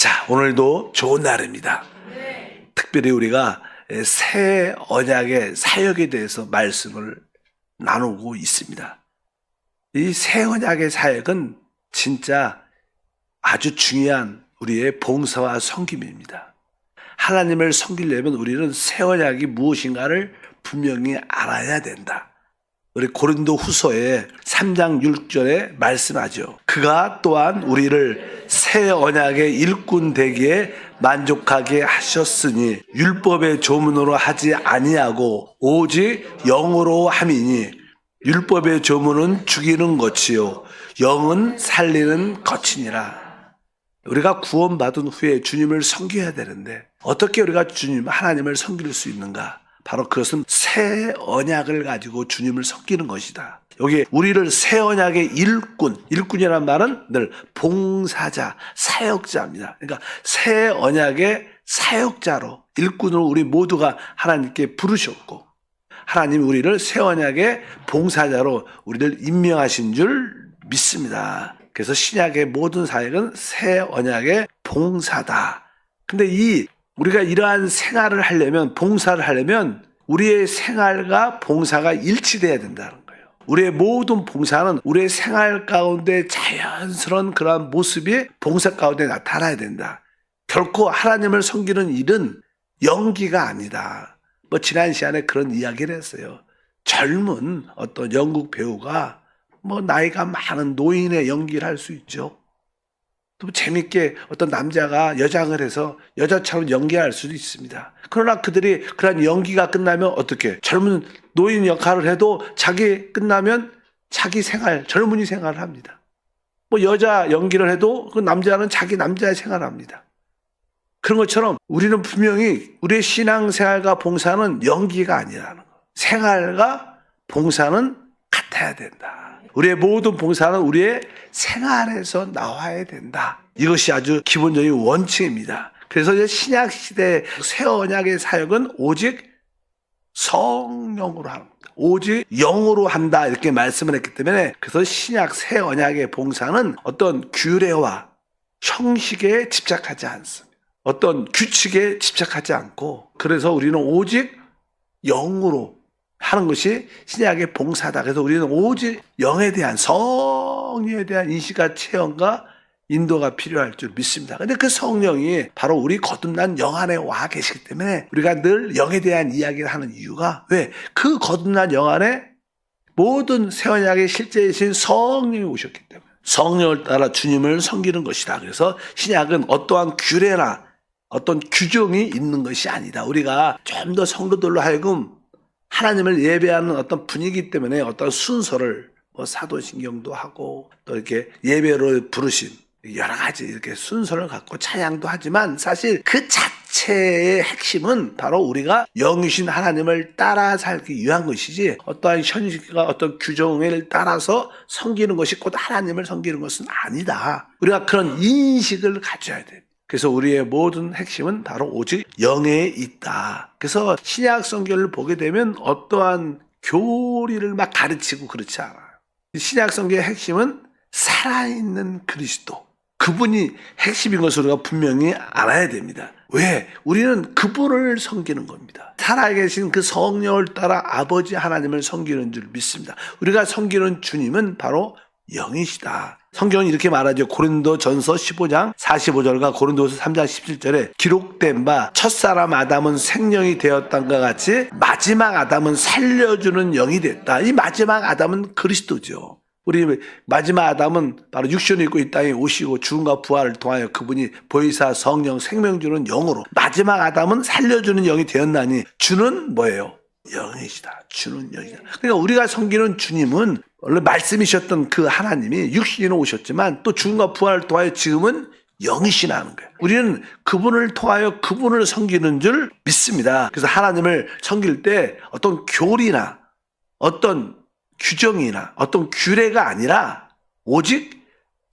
자, 오늘도 좋은 날입니다. 특별히 우리가 새 언약의 사역에 대해서 말씀을 나누고 있습니다. 이 새 언약의 사역은 진짜 아주 중요한 우리의 봉사와 섬김입니다. 하나님을 섬기려면 우리는 새 언약이 무엇인가를 분명히 알아야 된다. 우리 고린도 후서에 3장 6절에 말씀하죠. 그가 또한 우리를 새 언약의 일꾼 되기에 만족하게 하셨으니 율법의 조문으로 하지 아니하고 오직 영으로 함이니 율법의 조문은 죽이는 것이요 영은 살리는 것이니라. 우리가 구원받은 후에 주님을 섬겨야 되는데 어떻게 우리가 하나님을 섬길 수 있는가? 바로 그것은 새 언약을 가지고 주님을 섬기는 것이다. 여기 우리를 새 언약의 일꾼이란 말은 늘 봉사자, 사역자입니다. 그러니까 새 언약의 사역자로 일꾼으로 우리 모두가 하나님께 부르셨고 하나님이 우리를 새 언약의 봉사자로 우리를 임명하신 줄 믿습니다. 그래서 신약의 모든 사역은 새 언약의 봉사다. 근데 우리가 이러한 생활을 하려면, 봉사를 하려면 우리의 생활과 봉사가 일치돼야 된다는 거예요. 우리의 모든 봉사는 우리의 생활 가운데 자연스러운 그러한 모습이 봉사 가운데 나타나야 된다. 결코 하나님을 섬기는 일은 연기가 아니다. 지난 시간에 그런 이야기를 했어요. 젊은 어떤 영국 배우가 나이가 많은 노인의 연기를 할 수 있죠. 또 재밌게 어떤 남자가 여장을 해서 여자처럼 연기할 수도 있습니다. 그러나 그들이 그런 연기가 끝나면 어떻게? 젊은 노인 역할을 해도 끝나면 자기 생활, 젊은이 생활을 합니다. 여자 연기를 해도 그 남자는 자기 남자의 생활을 합니다. 그런 것처럼 우리는 분명히 우리의 신앙생활과 봉사는 연기가 아니라는 거. 생활과 봉사는 같아야 된다. 우리의 모든 봉사는 우리의 생활에서 나와야 된다. 이것이 아주 기본적인 원칙입니다. 그래서 이제 신약 시대 새 언약의 사역은 오직 성령으로 합니다. 오직 영으로 한다 이렇게 말씀을 했기 때문에 그래서 신약 새 언약의 봉사는 어떤 규례와 형식에 집착하지 않습니다. 어떤 규칙에 집착하지 않고 그래서 우리는 오직 영으로 하는 것이 신약의 봉사다. 그래서 우리는 오직 영에 대한 성령에 대한 인식과 체험과 인도가 필요할 줄 믿습니다. 근데 그 성령이 바로 우리 거듭난 영 안에 와 계시기 때문에 우리가 늘 영에 대한 이야기를 하는 이유가 왜? 그 거듭난 영 안에 모든 새 언약의 실제이신 성령이 오셨기 때문에 성령을 따라 주님을 섬기는 것이다. 그래서 신약은 어떠한 규례나 어떤 규정이 있는 것이 아니다. 우리가 좀 더 성도들로 하여금 하나님을 예배하는 어떤 분위기 때문에 어떤 순서를 사도신경도 하고 또 이렇게 예배로 부르신 여러 가지 이렇게 순서를 갖고 찬양도 하지만 사실 그 자체의 핵심은 바로 우리가 영이신 하나님을 따라 살기 위한 것이지 어떠한 현실과 어떤 규정을 따라서 섬기는 것이 곧 하나님을 섬기는 것은 아니다. 우리가 그런 인식을 가져야 돼요. 그래서 우리의 모든 핵심은 바로 오직 영에 있다. 그래서 신약 성경을 보게 되면 어떠한 교리를 막 가르치고 그렇지 않아요. 신약 성경의 핵심은 살아있는 그리스도. 그분이 핵심인 것을 우리가 분명히 알아야 됩니다. 왜? 우리는 그분을 섬기는 겁니다. 살아계신 그 성령을 따라 아버지 하나님을 섬기는 줄 믿습니다. 우리가 섬기는 주님은 바로 영이시다. 성경은 이렇게 말하죠. 고린도전서 15장 45절과 고린도서 3장 17절에 기록된 바 첫사람 아담은 생명이 되었던가 같이 마지막 아담은 살려주는 영이 됐다. 이 마지막 아담은 그리스도죠. 우리 마지막 아담은 바로 육신을 입고 이 땅에 오시고 죽음과 부활을 통하여 그분이 보혜사 성령 생명 주는 영으로 마지막 아담은 살려주는 영이 되었나니 주는 뭐예요? 영이시다. 주는 영이다. 그러니까 우리가 섬기는 주님은 원래 말씀이셨던 그 하나님이 육신으로 오셨지만 또 죽음과 부활을 통하여 지금은 영이시라는 거예요. 우리는 그분을 통하여 그분을 섬기는 줄 믿습니다. 그래서 하나님을 섬길 때 어떤 교리나 어떤 규정이나 어떤 규례가 아니라 오직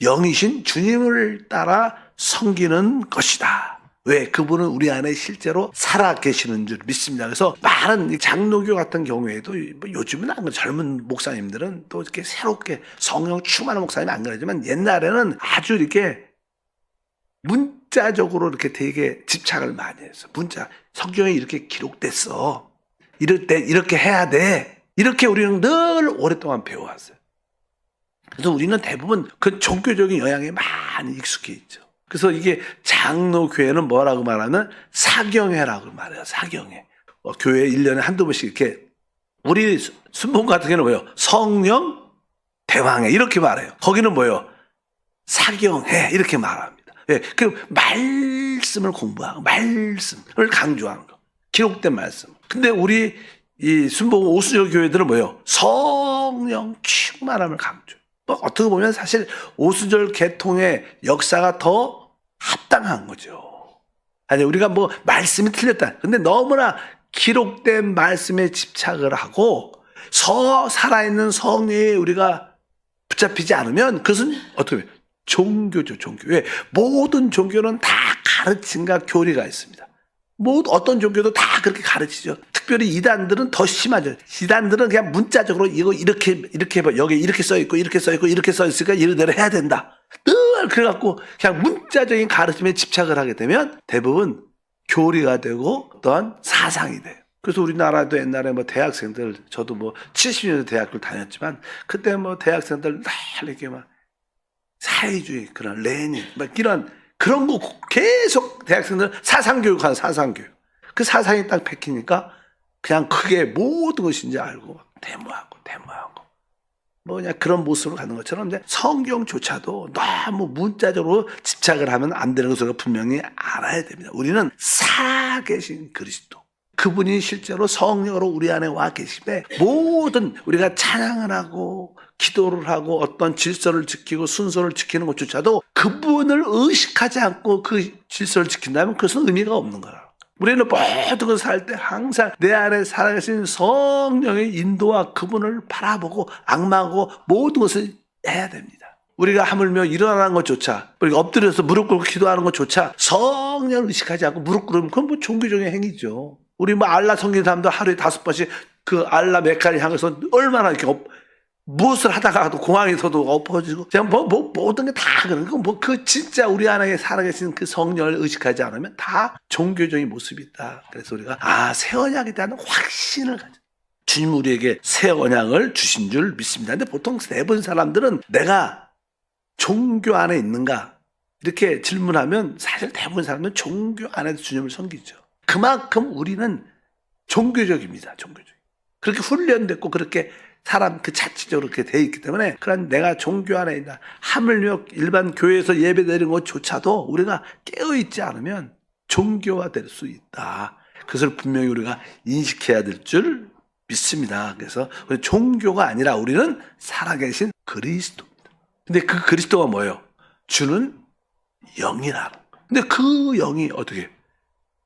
영이신 주님을 따라 섬기는 것이다. 왜? 그분은 우리 안에 실제로 살아 계시는 줄 믿습니다. 그래서 많은 장로교 같은 경우에도 요즘은 안 그래요. 젊은 목사님들은 또 이렇게 새롭게 성령 충만한 목사님이 안 그러지만 옛날에는 아주 이렇게 문자적으로 이렇게 되게 집착을 많이 해서 문자 성경에 이렇게 기록됐어. 이럴 때 이렇게 해야 돼. 이렇게 우리는 늘 오랫동안 배워왔어요. 그래서 우리는 대부분 그 종교적인 영향에 많이 익숙해 있죠. 그래서 이게 장로교회는 뭐라고 말하면 사경회라고 말해요. 사경회. 교회 1년에 한두 번씩 이렇게 우리 순봉 같은 경우는 뭐예요? 성령 대왕회 이렇게 말해요. 거기는 뭐예요? 사경회 이렇게 말합니다. 예, 그 말씀을 공부하고 말씀을 강조하는 거. 기록된 말씀. 근데 우리 이 순봉 오순절 교회들은 뭐예요? 성령 충만함을 강조해요. 어떻게 보면 사실 오순절 개통의 역사가 더 합당한 거죠. 아니 우리가 뭐 말씀이 틀렸다. 근데 너무나 기록된 말씀에 집착을 하고 살아있는 성령에 우리가 붙잡히지 않으면 그것은 어떻게 보면 종교죠. 종교. 왜? 모든 종교는 다 가르침과 교리가 있습니다. 어떤 종교도 다 그렇게 가르치죠. 특별히 이단들은 더 심하죠. 이단들은 그냥 문자적으로 이거 이렇게 해봐. 여기 이렇게 써있고 이렇게 써있고 이렇게 써있으니까 이래대로 해야 된다. 늘 그래갖고 그냥 문자적인 가르침에 집착을 하게 되면 대부분 교리가 되고 어떤 사상이 돼요. 그래서 우리나라도 옛날에 뭐 대학생들, 저도 뭐 70년대 대학교를 다녔지만 그때 뭐 대학생들 날 이렇게 막 사회주의, 그런 레닌, 막 이런 그런 거 계속 대학생들 사상교육하는 사상교육. 그 사상이 딱 베끼니까 그냥 그게 모든 것인지 이제 알고 데모하고 뭐 그냥 그런 모습으로 가는 것처럼 이제 성경조차도 너무 문자적으로 집착을 하면 안 되는 것을 분명히 알아야 됩니다. 우리는 살아계신 그리스도. 그분이 실제로 성령으로 우리 안에 와 계시되 모든 우리가 찬양을 하고 기도를 하고 어떤 질서를 지키고 순서를 지키는 것조차도 그분을 의식하지 않고 그 질서를 지킨다면 그것은 의미가 없는 거라. 우리는 모든 것을 살 때 항상 내 안에 살아계신 성령의 인도와 그분을 바라보고 악망하고 모든 것을 해야 됩니다. 우리가 하물며 일어나는 것조차, 우리가 엎드려서 무릎 꿇고 기도하는 것조차 성령을 의식하지 않고 무릎 꿇으면 그건 뭐 종교적인 행위죠. 우리 뭐 알라 섬기는 사람들 하루에 5번씩 그 알라 메카를 향해서 얼마나 이렇게 무엇을 하다가도 공항에서도 엎어지고 그냥 모든 게 다 그런 거 그 진짜 우리 안에 살아계신 그 성령을 의식하지 않으면 다 종교적인 모습이 있다. 그래서 우리가 새 언약에 대한 확신을 가져. 주님 우리에게 새 언약을 주신 줄 믿습니다. 근데 보통 대부분 사람들은 내가 종교 안에 있는가 이렇게 질문하면 사실 대부분 사람들은 종교 안에서 주님을 섬기죠. 그만큼 우리는 종교적입니다. 종교적. 그렇게 훈련됐고 그렇게 사람 그 자체적으로 그렇게 돼 있기 때문에 그런 내가 종교 안에 있다. 하물며 일반 교회에서 예배 드리는 것조차도 우리가 깨어있지 않으면 종교화될 수 있다. 그것을 분명히 우리가 인식해야 될 줄 믿습니다. 그래서 우리 종교가 아니라 우리는 살아계신 그리스도입니다. 근데 그 그리스도가 뭐예요? 주는 영이라는 거예요. 근데 그 영이 어떻게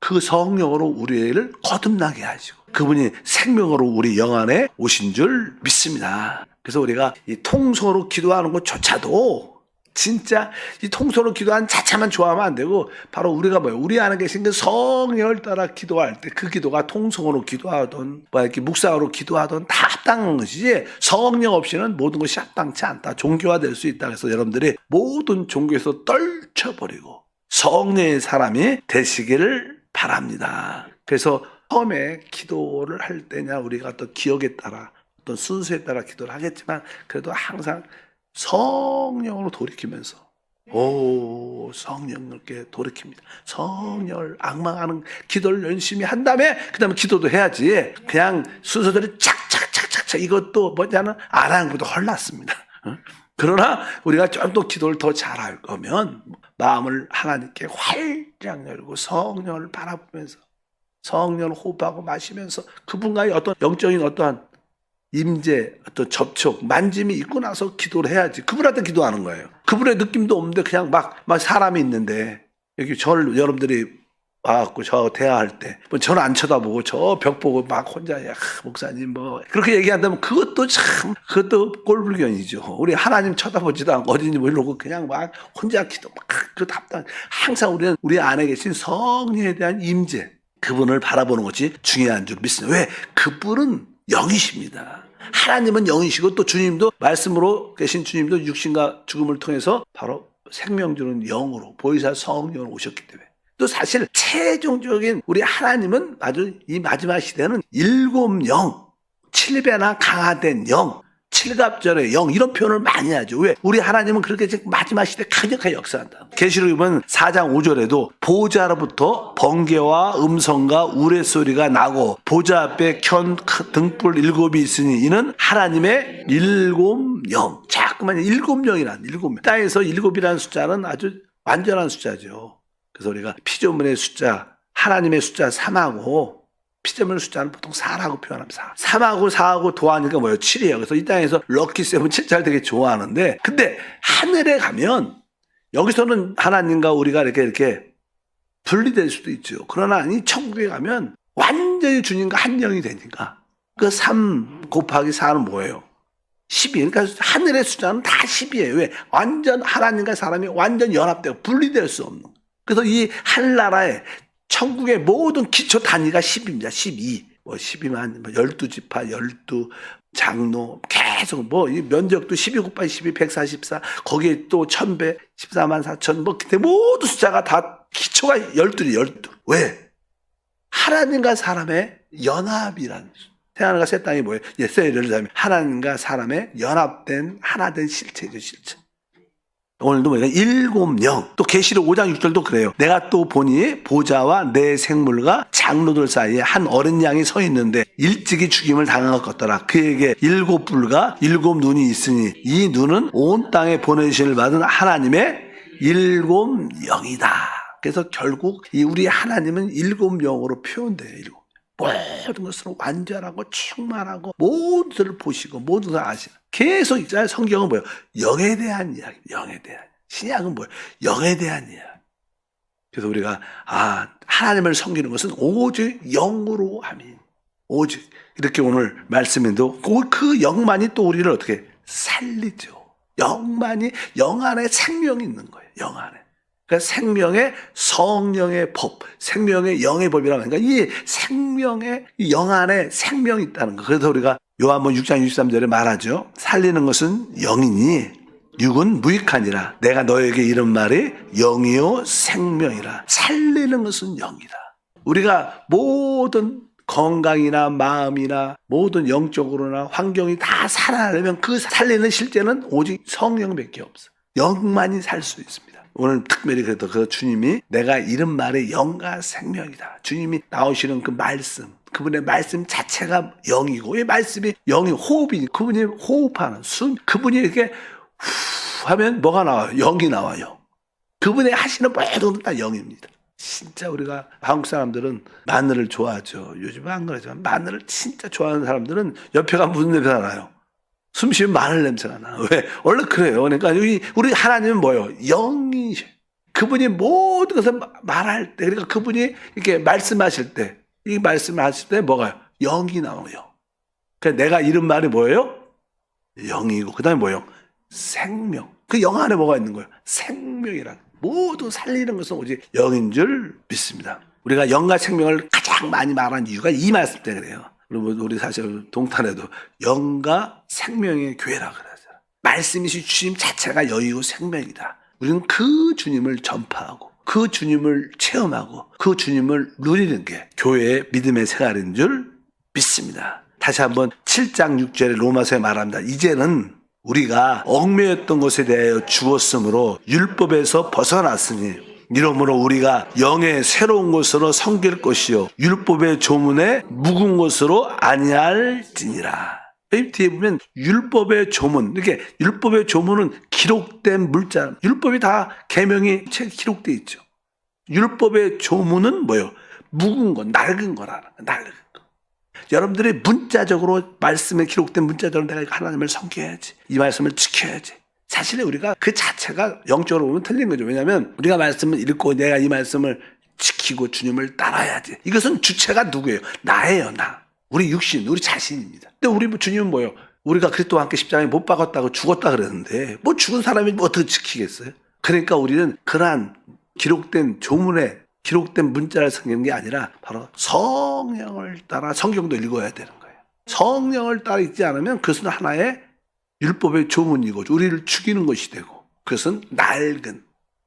그 성령으로 우리를 거듭나게 하시고 그분이 생명으로 우리 영 안에 오신 줄 믿습니다. 그래서 우리가 이 통성으로 기도하는 것조차도 진짜 이 통성으로 기도하는 자체만 좋아하면 안 되고 바로 우리가 뭐예요? 우리 안에 계신 그 성령을 따라 기도할 때 그 기도가 통성으로 기도하든 뭐 이렇게 묵상으로 기도하든 다 합당한 것이지 성령 없이는 모든 것이 합당치 않다. 종교화될 수 있다. 그래서 여러분들이 모든 종교에서 떨쳐버리고 성령의 사람이 되시기를 바랍니다. 그래서 처음에 기도를 할 때냐 우리가 또 기억에 따라 어떤 순서에 따라 기도를 하겠지만 그래도 항상 성령으로 돌이키면서 성령께 돌이킵니다. 성령을 악망하는 기도를 열심히 한 다음에 그 다음에 기도도 해야지 그냥 순서대로 착착착착착 이것도 뭐냐는 아랑보다 헐났습니다. 그러나 우리가 좀 더 기도를 더 잘할 거면 마음을 하나님께 활짝 열고 성령을 바라보면서 성령을 호흡하고 마시면서 그분과의 어떤 영적인 어떠한 임재, 어떤 접촉, 만짐이 있고 나서 기도를 해야지. 그분한테 기도하는 거예요. 그분의 느낌도 없는데 그냥 막 사람이 있는데 여기 저를 여러분들이 와갖고 저 대화할 때 뭐 저는 안 쳐다보고 저 벽 보고 막 혼자 목사님 뭐 그렇게 얘기한다면 그것도 꼴불견이죠. 우리 하나님 쳐다보지도 않고 어딘지 모르고 그냥 막 혼자 기도 막 그 답답. 항상 우리는 우리 안에 계신 성령에 대한 임재 그분을 바라보는 것이 중요한 줄 믿습니다. 왜? 그분은 영이십니다. 하나님은 영이시고 또 주님도 말씀으로 계신 주님도 육신과 죽음을 통해서 바로 생명 주는 영으로 보혜사 성령으로 오셨기 때문에 또 사실 최종적인 우리 하나님은 아주 이 마지막 시대는 일곱 영, 7배나 강화된 영, 칠갑절의 영 이런 표현을 많이 하죠. 왜? 우리 하나님은 그렇게 마지막 시대 강력하게 역사한다. 계시록 보면 4장 5절에도 보좌로부터 번개와 음성과 우레소리가 나고 보좌 앞에 켠 등불 7이 있으니 이는 하나님의 일곱 영. 자꾸만 일곱 영이란 일곱 영. 땅에서 일곱이라는 숫자는 아주 완전한 숫자죠. 그래서 우리가 피조물의 숫자, 하나님의 숫자 3하고 피조물 숫자는 보통 4라고 표현합니다. 3하고 4하고 도하니까 뭐예요? 7이에요. 그래서 이 땅에서 럭키 세븐 7자를 되게 좋아하는데 근데 하늘에 가면 여기서는 하나님과 우리가 이렇게 분리될 수도 있죠. 그러나 이 천국에 가면 완전히 주님과 한 영이 되니까 그 3 곱하기 4는 뭐예요? 12. 그러니까 하늘의 숫자는 다 10이에요. 왜? 완전 하나님과 사람이 완전 연합되고 분리될 수 없는. 그래서 이 하늘나라에 천국의 모든 기초 단위가 10입니다. 12. 뭐 12만, 12지파, 12 장로, 계속 이 면적도 12 곱하기 12, 144. 거기에 또 1000배, 14만 4천, 그때 모든 숫자가 다 기초가 12이 12. 왜? 하나님과 사람의 연합이라는 태어나가 새 땅이 뭐예요? 예를 들면 하나님과 사람의 연합된 하나된 실체죠, 실체. 오늘도 뭐냐? 일곱 영. 또 계시록 5장 6절도 그래요. 내가 또 보니 보좌와 내 생물과 장로들 사이에 한 어린 양이 서 있는데 일찍이 죽임을 당한 것 같더라. 그에게 일곱 뿔과 일곱 눈이 있으니 이 눈은 온 땅에 보내심을 받은 하나님의 일곱 영이다. 그래서 결국 이 우리 하나님은 일곱 영으로 표현돼요. 일곱. 모든 것으로 완전하고 충만하고 모든 것을 보시고 모든 것을 아시는. 계속 있잖아요. 성경은 뭐예요? 영에 대한 이야기. 영에 대한. 신약은 뭐예요? 영에 대한 이야기. 그래서 우리가 하나님을 섬기는 것은 오직 영으로 함이. 오직 이렇게 오늘 말씀인도 그 영만이 또 우리를 어떻게 살리죠. 영만이 영 안에 생명이 있는 거예요. 영 안에. 그러니까 생명의 성령의 법, 생명의 영의 법이라고 하니까 이 생명의 영 안에 생명이 있다는 거. 그래서 우리가 요한복음 6장 63절에 말하죠. 살리는 것은 영이니 육은 무익하니라. 내가 너에게 이런 말이 영이요 생명이라. 살리는 것은 영이다. 우리가 모든 건강이나 마음이나 모든 영적으로나 환경이 다 살아나려면 그 살리는 실제는 오직 성령밖에 없어. 영만이 살 수 있습니다. 오늘 특별히 그래도 그 주님이 내가 이런 말의 영과 생명이다. 주님이 나오시는 그 말씀, 그분의 말씀 자체가 영이고 이 말씀이 영이 호흡이니 그분이 호흡하는 숨, 그분이 이렇게 후 하면 뭐가 나와요? 영이 나와요. 그분이 하시는 모든 건 다 영입니다. 진짜 우리가 한국 사람들은 마늘을 좋아하죠. 요즘은 안 그러지만 마늘을 진짜 좋아하는 사람들은 옆에 가면 무슨 냄새가 나요? 숨 쉬면 마늘 냄새가 나. 왜? 원래 그래요. 그러니까 우리 하나님은 뭐예요? 영이셔. 그분이 모든 것을 말할 때, 그러니까 그분이 이렇게 말씀하실 때, 이 말씀을 하실 때 뭐가요? 영이 나와요. 그러니까 내가 이런 말이 뭐예요? 영이고, 그 다음에 뭐예요? 생명. 그 영 안에 뭐가 있는 거예요? 생명이란. 모두 살리는 것은 오직 영인 줄 믿습니다. 우리가 영과 생명을 가장 많이 말한 이유가 이 말씀 때문에 그래요. 우리 사실 동탄에도 영과 생명의 교회라고 그러잖아요. 말씀이신 주님 자체가 영이고 생명이다. 우리는 그 주님을 전파하고 그 주님을 체험하고 그 주님을 누리는 게 교회의 믿음의 생활인 줄 믿습니다. 다시 한번 7장 6절에 로마서에 말합니다. 이제는 우리가 얽매였던 것에 대하여 죽었으므로 율법에서 벗어났으니 이러므로 우리가 영의 새로운 것으로 섬길 것이요 율법의 조문에 묵은 것으로 아니할지니라. 여기 뒤에 보면 율법의 조문, 이렇게 율법의 조문은 기록된 물자, 율법이 다 계명이 책에 기록되어 있죠. 율법의 조문은 뭐예요? 묵은 거, 낡은 거라는 거, 낡은 거. 여러분들이 문자적으로 말씀에 기록된 문자적으로 내가 하나님을 섬겨야지, 이 말씀을 지켜야지. 사실 우리가 그 자체가 영적으로 보면 틀린 거죠. 왜냐하면 우리가 말씀을 읽고 내가 이 말씀을 지키고 주님을 따라야지. 이것은 주체가 누구예요? 나예요, 나. 우리 육신, 우리 자신입니다. 근데 우리 주님은 뭐예요? 우리가 그리스도와 함께 십자가에 못 박았다고 죽었다 그랬는데 뭐 죽은 사람이 뭐 어떻게 지키겠어요? 그러니까 우리는 그러한 기록된 조문에 기록된 문자를 섬기는 게 아니라 바로 성령을 따라 성경도 읽어야 되는 거예요. 성령을 따라 읽지 않으면 그것은 하나의 율법의 조문이고 우리를 죽이는 것이 되고 그것은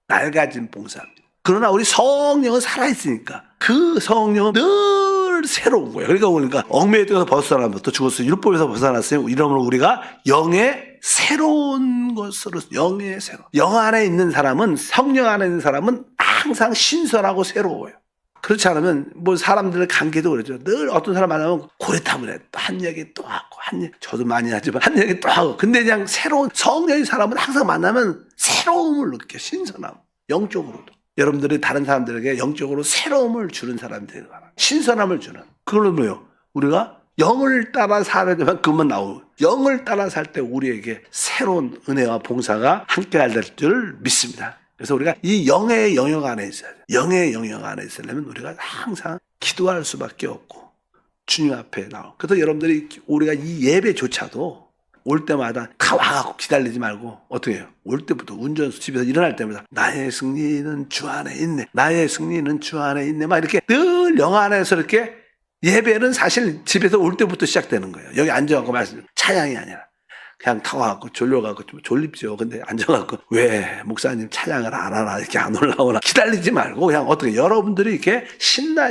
낡아진 봉사입니다. 그러나 우리 성령은 살아있으니까 그 성령은 늘 새로운 거예요. 그러니까 얽매여 떠서 벗어나면 또 죽었어요. 율법에서 벗어났어요. 이러므로 우리가 영의 새로운 것으로, 영의 새로. 영 안에 있는 사람은, 성령 안에 있는 사람은 항상 신선하고 새로워요. 그렇지 않으면 뭐 사람들의 관계도 그러죠. 늘 어떤 사람 만나면 고래탑을 해. 또 한 얘기 또 하고, 저도 많이 하지만 한 얘기 또 하고. 근데 그냥 새로운 성령의 사람은 항상 만나면 새로움을 느껴. 신선함. 영적으로도. 여러분들이 다른 사람들에게 영적으로 새로움을 주는 사람이 되는 거야. 신선함을 주는. 그걸로 뭐예요? 우리가 영을 따라 살아야 되면 그것만 나오고, 영을 따라 살 때 우리에게 새로운 은혜와 봉사가 함께 할 줄 믿습니다. 그래서 우리가 이 영의 영역 안에 있어야 돼요. 영의 영역 안에 있으려면 우리가 항상 기도할 수밖에 없고 주님 앞에 나오고. 그래서 여러분들이 우리가 이 예배조차도 올 때마다 다 와갖고 기다리지 말고 어떻게 해요? 올 때부터 운전수 집에서 일어날 때마다 나의 승리는 주 안에 있네. 나의 승리는 주 안에 있네. 막 이렇게 늘 영 안에서 이렇게 예배는 사실 집에서 올 때부터 시작되는 거예요. 여기 앉아갖고 말씀, 찬양이 아니라. 그냥 타와갖고 졸려갖고 좀 졸립죠. 근데 앉아갖고 왜 목사님 찬양을 안 하나 이렇게 안 올라오나 기다리지 말고 그냥 어떻게 여러분들이 이렇게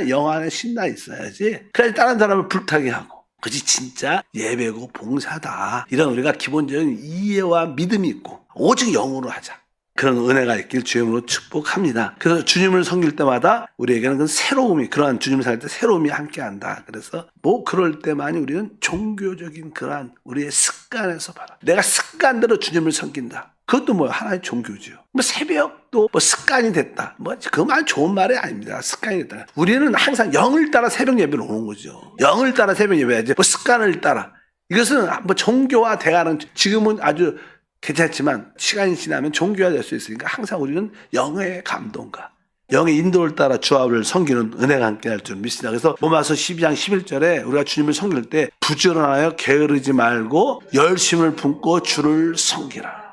영 안에 신나 있어야지. 그래야지 다른 사람을 불타게 하고. 그것이 진짜 예배고 봉사다. 이런 우리가 기본적인 이해와 믿음이 있고 오직 영으로 하자. 그런 은혜가 있길 주님으로 축복합니다. 그래서 주님을 섬길 때마다 우리에게는 그 새로움이, 그러한 주님을 섬길 때 새로움이 함께한다. 그래서 뭐 그럴 때만이 우리는 종교적인 그러한 우리의 습관에서 봐라. 내가 습관대로 주님을 섬긴다. 그것도 뭐야? 하나의 종교지요. 뭐 새벽도 뭐 습관이 됐다. 뭐 그만 좋은 말이 아닙니다. 습관이 됐다. 우리는 항상 영을 따라 새벽 예배를 오는 거죠. 영을 따라 새벽 예배야지. 뭐 습관을 따라. 이것은 뭐 종교화 돼가는, 지금은 아주 괜찮지만 시간이 지나면 종교화 될 수 있으니까 항상 우리는 영의 감동과 영의 인도를 따라 주합을 섬기는 은혜가 함께 할 줄 믿습니다. 그래서 로마서 12장 11절에 우리가 주님을 섬길 때 부지런하여 게으르지 말고 열심을 품고 주를 섬기라.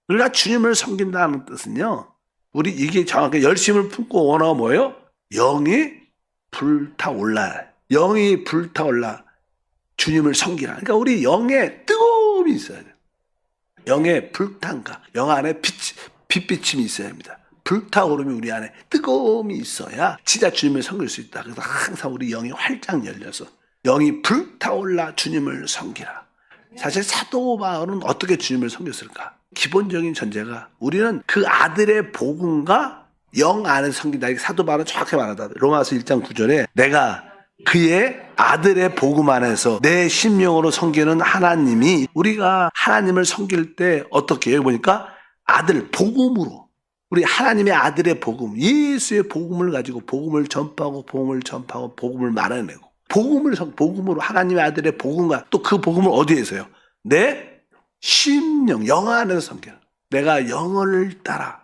우리가 주님을 섬긴다는 뜻은요, 우리 이게 정확하게 열심을 품고 원어가 뭐예요? 영이 불타올라. 영이 불타올라. 주님을 섬기라. 그러니까 우리 영에 뜨거움이 있어야 돼요. 영의 불탄가, 영 안에 빛비침이 있어야 합니다. 불타오름이 우리 안에 뜨거움이 있어야 진짜 주님을 섬길 수 있다. 그래서 항상 우리 영이 활짝 열려서 영이 불타올라 주님을 섬기라. 사실 사도 바울은 어떻게 주님을 섬겼을까? 기본적인 전제가 우리는 그 아들의 복음과 영 안에서 섬긴다. 사도 바울은 정확히 말하다. 로마서 1장 9절에 내가 그의 아들의 복음 안에서 내 심령으로 섬기는 하나님이, 우리가 하나님을 섬길 때 어떻게 해요? 보니까 아들 복음으로, 우리 하나님의 아들의 복음, 예수의 복음을 가지고 복음을 전파하고 복음을 말해내고 복음으로 하나님의 아들의 복음과 또 그 복음을 어디에서요? 내 심령, 영 안에서 섬기는, 내가 영을 따라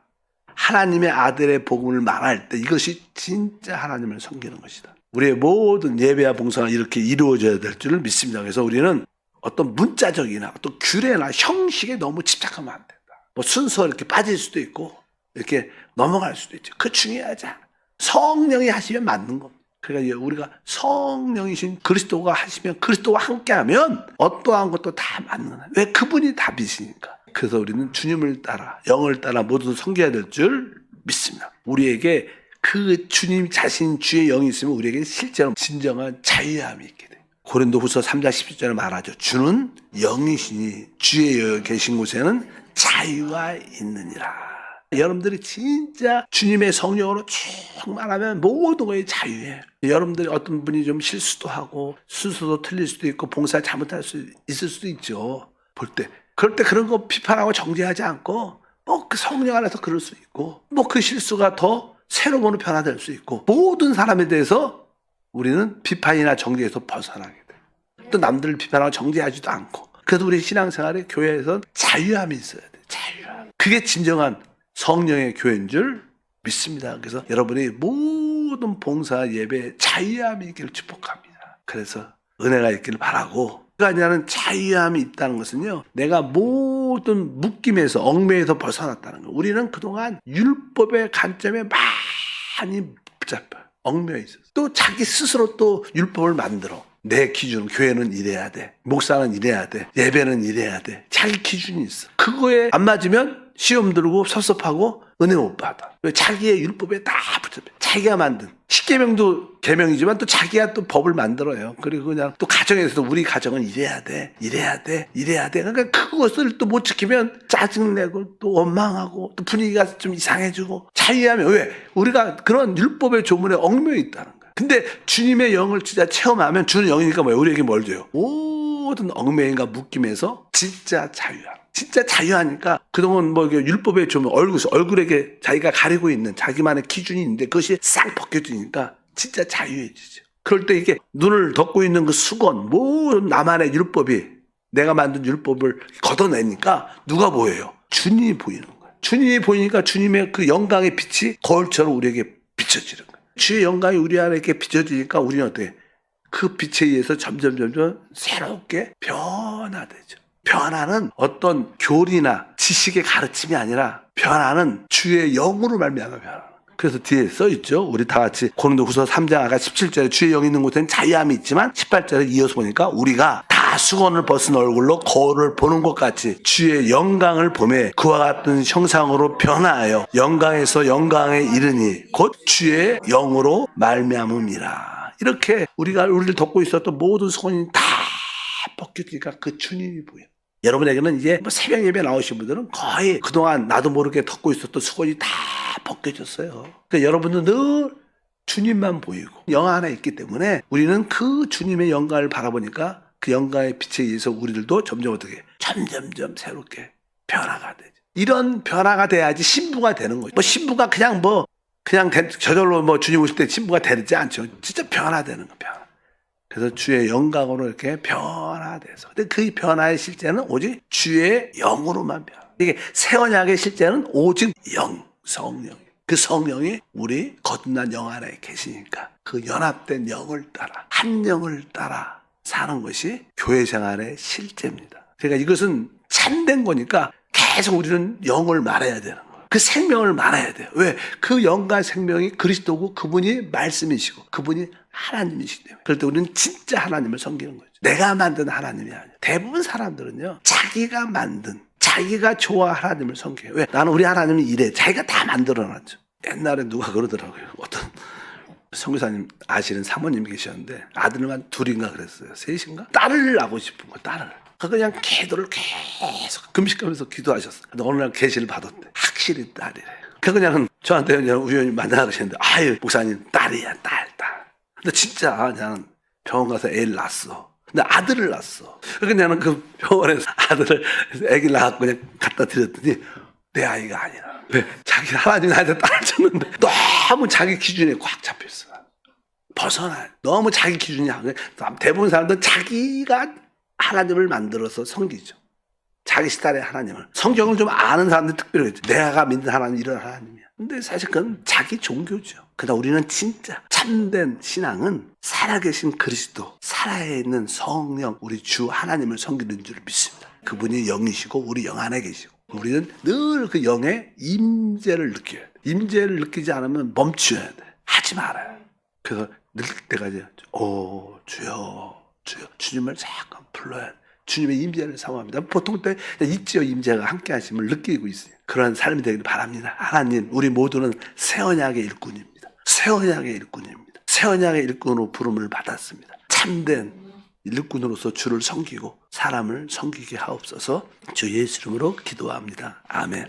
하나님의 아들의 복음을 말할 때 이것이 진짜 하나님을 섬기는 것이다. 우리의 모든 예배와 봉사가 이렇게 이루어져야 될 줄 믿습니다. 그래서 우리는 어떤 문자적이나 어떤 규례나 형식에 너무 집착하면 안 된다. 뭐 순서 이렇게 빠질 수도 있고 이렇게 넘어갈 수도 있죠. 그거 중요하지 않아. 성령이 하시면 맞는 겁니다. 그러니까 우리가 성령이신 그리스도가 하시면, 그리스도와 함께하면 어떠한 것도 다 맞는 거예요. 왜? 그분이 답이시니까. 그래서 우리는 주님을 따라, 영을 따라 모두 섬겨야 될 줄 믿습니다. 우리에게 그 주님 자신 주의 영이 있으면 우리에게 실제로 진정한 자유함이 있게 돼요. 고린도후서 3장 17절에 말하죠. 주는 영이시니 주의 영이 계신 곳에는 자유가 있느니라. 여러분들이 진짜 주님의 성령으로 충만하면 모든 것이 자유예요. 여러분들이 어떤 분이 좀 실수도 하고 순서도 틀릴 수도 있고 봉사 잘못할 수 있을 수도 있죠. 볼 때. 그럴 때 그런 거 비판하고 정죄하지 않고 뭐 그 성령 안에서 그럴 수 있고 뭐 그 실수가 더 새로운 변화될 수 있고, 모든 사람에 대해서 우리는 비판이나 정죄에서 벗어나게 돼요. 또 남들을 비판하고 정죄하지도 않고. 그래서 우리 신앙생활에 교회에서는 자유함이 있어야 돼요. 자유함. 그게 진정한 성령의 교회인 줄 믿습니다. 그래서 여러분이 모든 봉사 예배에 자유함이 있기를 축복합니다. 그래서 은혜가 있기를 바라고, 그 아니라는 자유함이 있다는 것은요, 내가 모든 묶임에서 얽매에서 벗어났다는 거예요. 우리는 그동안 율법의 관점에 많이 붙잡혀요. 얽매여 있었어요. 또 자기 스스로 또 율법을 만들어. 내 기준, 교회는 이래야 돼. 목사는 이래야 돼. 예배는 이래야 돼. 자기 기준이 있어. 그거에 안 맞으면 시험 들고 섭섭하고 은혜 못 받아. 왜? 자기의 율법에 다 붙여. 자기가 만든. 십계명도 계명이지만 또 자기가 또 법을 만들어요. 그리고 그냥 또 가정에서도 우리 가정은 이래야 돼. 이래야 돼. 이래야 돼. 그러니까 그것을 또 못 지키면 짜증내고 또 원망하고 또 분위기가 좀 이상해지고 자유하면 왜? 우리가 그런 율법의 조문에 얽매여 있다는 거야. 근데 주님의 영을 진짜 체험하면 주는 영이니까 뭐예요? 우리에게 뭘 줘요? 모든 얽매임과 묶임에서 진짜 자유함. 진짜 자유하니까 그동안 뭐 율법에 좀 얼굴에게 자기가 가리고 있는 자기만의 기준이 있는데 그것이 싹 벗겨지니까 진짜 자유해지죠. 그럴 때 이게 눈을 덮고 있는 그 수건, 뭐 나만의 율법이 내가 만든 율법을 걷어내니까 누가 보여요? 주님이 보이는 거예요. 주님이 보이니까 주님의 그 영광의 빛이 거울처럼 우리에게 비춰지는 거예요. 주의 영광이 우리 안에 비춰지니까 우리는 어떻게 그 빛에 의해서 점점 새롭게 변화되죠. 변화는 어떤 교리나 지식의 가르침이 아니라 변화는 주의 영으로 말미암아 변화하는 거예요. 그래서 뒤에 써있죠. 우리 다 같이 고린도후서 3장 아까 17절에 주의 영이 있는 곳에는 자유함이 있지만 18절에 이어서 보니까 우리가 다 수건을 벗은 얼굴로 거울을 보는 것 같이 주의 영광을 보매 그와 같은 형상으로 변화하여 영광에서 영광에 이르니 곧 주의 영으로 말미암음이라. 이렇게 우리를 덮고 있었던 모든 수건이 다 벗겨지니까 그 주님이 보여. 여러분에게는 이제 뭐 새벽 예배 나오신 분들은 거의 그동안 나도 모르게 덮고 있었던 수건이 다 벗겨졌어요. 그러니까 여러분은 늘 주님만 보이고 영 안에 있기 때문에 우리는 그 주님의 영광을 바라보니까 그 영광의 빛에 의해서 우리들도 점점 새롭게 변화가 되죠. 이런 변화가 돼야지 신부가 되는 거죠. 뭐 신부가 그냥 저절로 주님 오실 때 신부가 되지 않죠. 진짜 변화되는 거 변화. 그래서 주의 영광으로 이렇게 변화돼서. 근데 그 변화의 실제는 오직 주의 영으로만 변화. 이게 새 언약의 실제는 오직 성령. 그 성령이 우리 거듭난 영 안에 계시니까 그 연합된 영을 따라, 한 영을 따라 사는 것이 교회 생활의 실제입니다. 그러니까 이것은 참된 거니까 계속 우리는 영을 말해야 되는 거예요. 그 생명을 말해야 돼요. 왜? 그 영과 생명이 그리스도고 그분이 말씀이시고 그분이 하나님이시기 때문에. 그럴 때 우리는 진짜 하나님을 섬기는 거죠. 내가 만든 하나님이 아니에요. 대부분 사람들은요, 자기가 만든, 자기가 좋아 하나님을 섬겨요. 왜? 나는 우리 하나님이 이래. 자기가 다 만들어놨죠. 옛날에 누가 그러더라고요. 어떤 선교사님 아시는 사모님이 계셨는데 아들만 둘인가 그랬어요. 셋인가? 딸을 낳고 싶은 거예요. 딸을. 그냥 기도를 계속 금식하면서 기도하셨어요. 근데 어느 날 계시를 받았대. 확실히 딸이래. 그냥 저한테 그냥 우연히 만나가시는데 아유 목사님 딸이야 딸. 근데 진짜 나는 병원 가서 애를 낳았어. 근데 아들을 낳았어. 그러니까 나는 그 병원에서 아들을 애기를 낳았고 그냥 갖다 드렸더니 내 아이가 아니라. 왜? 자기 하나님 나한테 딸을 줬는데 너무 자기 기준에 꽉 잡혔어. 벗어나. 너무 자기 기준이 대부분 사람들은 자기가 하나님을 만들어서 섬기죠. 자기 스타일의 하나님을. 성경을 좀 아는 사람들이 특별히 내가 믿는 하나님 이런 하나님이야. 근데 사실 그건 자기 종교죠. 그러나 우리는 진짜 참된 신앙은 살아계신 그리스도, 살아있는 성령, 우리 주 하나님을 섬기는 줄 믿습니다. 그분이 영이시고 우리 영 안에 계시고 우리는 늘 그 영의 임재를 느껴야 돼. 임재를 느끼지 않으면 멈춰야 돼. 하지 말아요. 그래서 늘 때까지 주여 주님을 잠깐 불러야 돼. 주님의 임재를 사모합니다. 보통 때 있지요. 임재가 함께 하심을 느끼고 있어요. 그런 삶이 되기를 바랍니다. 하나님 우리 모두는 새 언약의 일꾼입니다. 새 언약의 일꾼입니다. 새 언약의 일꾼으로 부름을 받았습니다. 참된 일꾼으로서 주를 섬기고 사람을 섬기게 하옵소서. 주 예수 이름으로 기도합니다. 아멘.